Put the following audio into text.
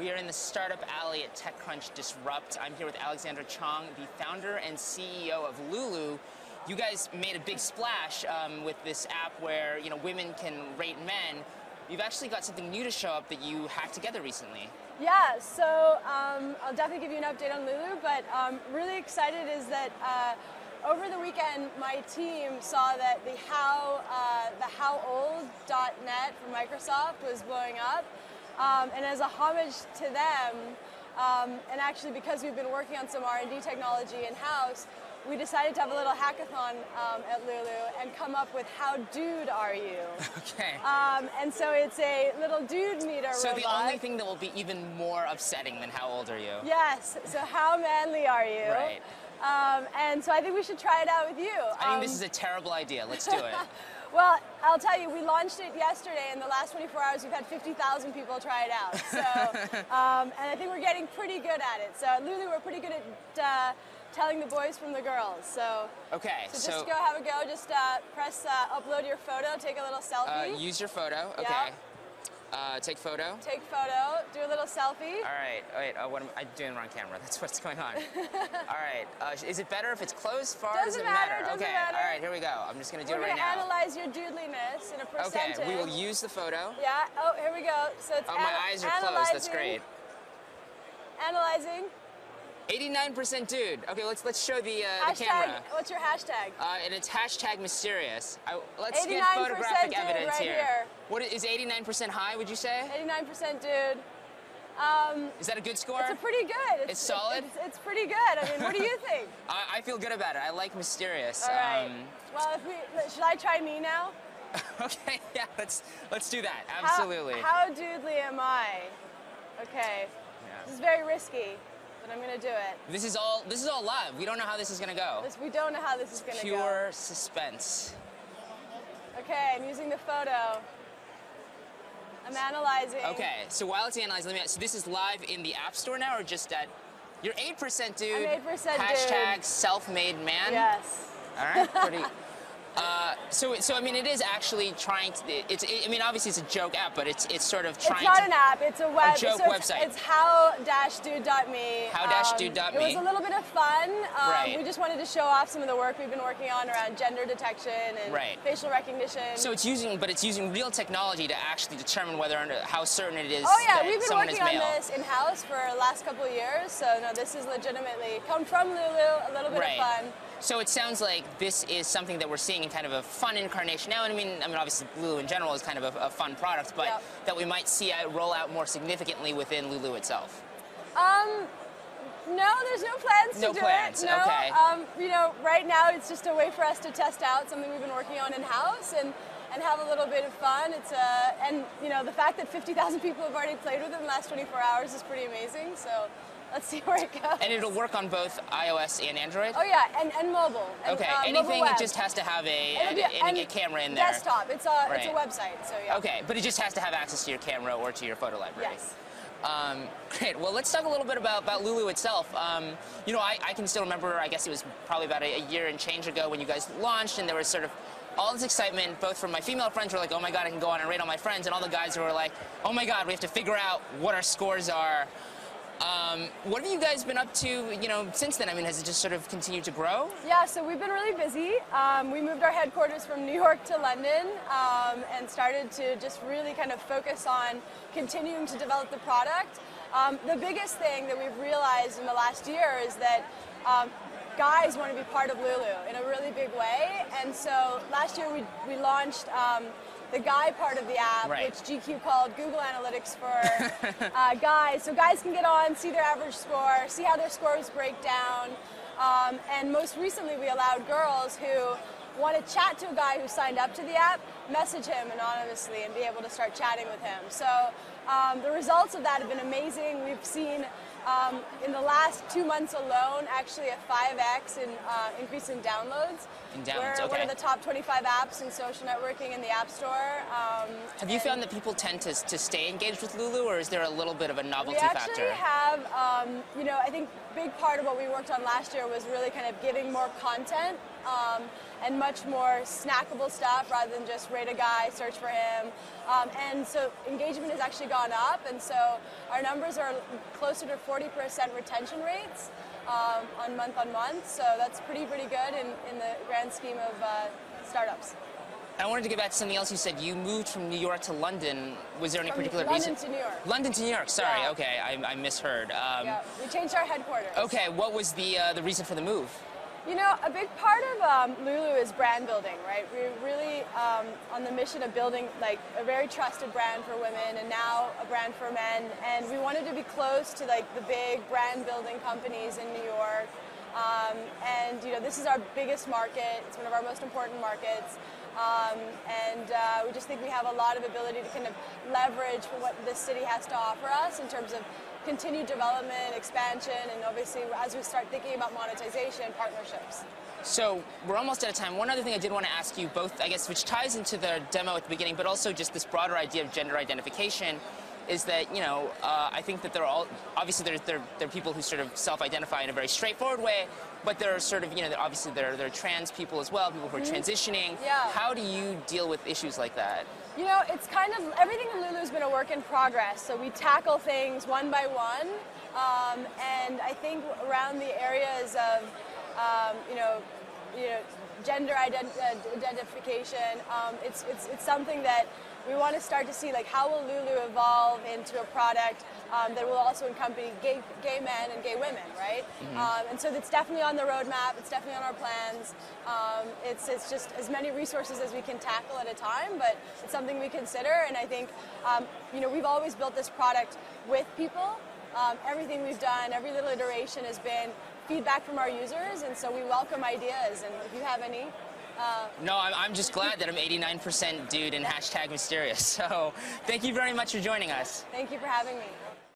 We are in the Startup Alley at TechCrunch Disrupt. I'm here with Alexandra Chong, the founder and CEO of Lulu. You guys made a big splash with this app where women can rate men. You've actually got something new to show up that you hacked together recently. Yeah, so I'll definitely give you an update on Lulu, but really excited is that over the weekend my team saw that the howold.net from Microsoft was blowing up. And as a homage to them, and actually because we've been working on some R&D technology in-house, we decided to have a little hackathon at Lulu and come up with How Dude Are You? Okay. And so it's a little dude meter So robot. the only thing that will be even more upsetting than how old are you? Yes, so how manly are you? Right. And so I think we should try it out with you. I think this is a terrible idea. Let's do it. Well, I'll tell you, we launched it yesterday. In the last 24 hours, we've had 50,000 people try it out. So, and I think we're getting pretty good at it. So at Lulu, we're pretty good at telling the boys from the girls. So, okay. So just go have a go. Just press upload your photo, take a little selfie. Use your photo. Okay. Yeah. Take photo. Take photo. Do a little selfie. All right. Wait. What am I doing on camera? That's what's going on. All right. Is it better if it's close, far? Doesn't matter. Doesn't okay. matter. All right. Here we go. I'm just gonna do it right now. We're gonna analyze your doodliness in a percentage. Okay. We will use the photo. Yeah. Oh, here we go. So it's my eyes are closed. That's great. Analyzing. 89% dude. Okay, let's show the camera. What's your hashtag? And it's hashtag mysterious. Let's get 89% photographic dude evidence right here. What is 89% high? Would you say? 89% dude. Is that a good score? It's pretty good. It's solid. It's pretty good. I mean, what do you think? I feel good about it. I like mysterious. All right. Well, should I try me now? Okay. Yeah. Let's do that. Absolutely. How doodly am I? Okay. Yeah. This is very risky. But I'm gonna do it. This is all live. We don't know how this is gonna go. We don't know how this is gonna go. Pure suspense. Okay, I'm using the photo. I'm analyzing. Okay, so while it's analyzing, so this is live in the App Store now, or just at? You're 8% dude. I'm 8% dude. Hashtag self-made man. Yes. All right. Pretty. So I mean, it is actually trying to. I mean, obviously it's a joke app, but it's sort of trying. It's not an app. It's a web. A joke website. It's how-dude.me. How-dude.me. It was a little bit of fun. Right. We just wanted to show off some of the work we've been working on around gender detection and facial recognition. So it's using real technology to actually determine whether or not, how certain it is. Oh yeah, that we've been someone working is on male. this in-house for the last couple of years. So no, this is legitimately come from Lulu. A little bit of fun. So it sounds like this is something that we're seeing in kind of a fun incarnation now. And I mean, obviously Lulu in general is kind of a fun product, but that we might see it roll out more significantly within Lulu itself. No, there's no plans to do it. No plans. No. Okay. Right now it's just a way for us to test out something we've been working on in-house and have a little bit of fun. It's and the fact that 50,000 people have already played with it in the last 24 hours is pretty amazing. So. Let's see where it goes. And it'll work on both iOS and Android? Oh yeah, and mobile. And, okay, anything it just has to have a camera in there. Desktop, it's a website, so yeah. Okay, but it just has to have access to your camera or to your photo library. Yes. Great, well let's talk a little bit about Lulu itself. I can still remember, I guess it was probably about a year and change ago when you guys launched, and there was sort of all this excitement, both from my female friends who were like, oh my god, I can go on and rate all my friends, and all the guys who were like, oh my god, we have to figure out what our scores are. What have you guys been up to, since then? I mean, has it just sort of continued to grow? Yeah, so we've been really busy. We moved our headquarters from New York to London and started to just really kind of focus on continuing to develop the product. The biggest thing that we've realized in the last year is that guys want to be part of Lulu in a really big way. And so last year we launched the guy part of the app, which GQ called Google Analytics for guys. So guys can get on, see their average score, see how their scores break down. And most recently we allowed girls who want to chat to a guy who signed up to the app, message him anonymously and be able to start chatting with him. So the results of that have been amazing. We've seen in the last 2 months alone, actually a 5x increase in downloads. We're one of the top 25 apps in social networking in the App Store. Have you found that people tend to stay engaged with Lulu, or is there a little bit of a novelty factor? We actually have, I think a big part of what we worked on last year was really kind of giving more content and much more snackable stuff rather than just rate a guy, search for him. And so engagement has actually gone up, and so our numbers are closer to 40% retention rates on month, so that's pretty good in the grand scheme of startups. I wanted to get back to something else you said. You moved from New York to London. Was there any particular reason? London to New York. London to New York, sorry. Yeah. Okay, I misheard. Yeah, we changed our headquarters. Okay, what was the reason for the move? You know, a big part of Lulu is brand building, right? We're really on the mission of building like a very trusted brand for women and now a brand for men. And we wanted to be close to like the big brand building companies in New York. And you know, this is our biggest market. It's one of our most important markets. We just think we have a lot of ability to kind of leverage what this city has to offer us in terms of continued development, expansion, and obviously as we start thinking about monetization, partnerships. So we're almost out of time. One other thing I did want to ask you both, I guess, which ties into the demo at the beginning, but also just this broader idea of gender identification, is that, you know, I think that obviously there are people who sort of self-identify in a very straightforward way, but there are sort of, you know, obviously there are trans people as well, people who are transitioning. Yeah. How do you deal with issues like that? You know, it's kind of, everything in Lulu has been a work in progress, so we tackle things one by one, and I think around the areas of, you know, gender identification, it's something that we want to start to see, like, how will Lulu evolve into a product that will also encompass gay men and gay women, right? And so it's definitely on the roadmap. It's definitely on our plans. It's just as many resources as we can tackle at a time, but it's something we consider. And I think, you know, we've always built this product with people. Everything we've done, every little iteration has been feedback from our users, and so we welcome ideas. And if you have any. No, I'm just glad that I'm 89% dude and #mysterious. So thank you very much for joining us. Thank you for having me.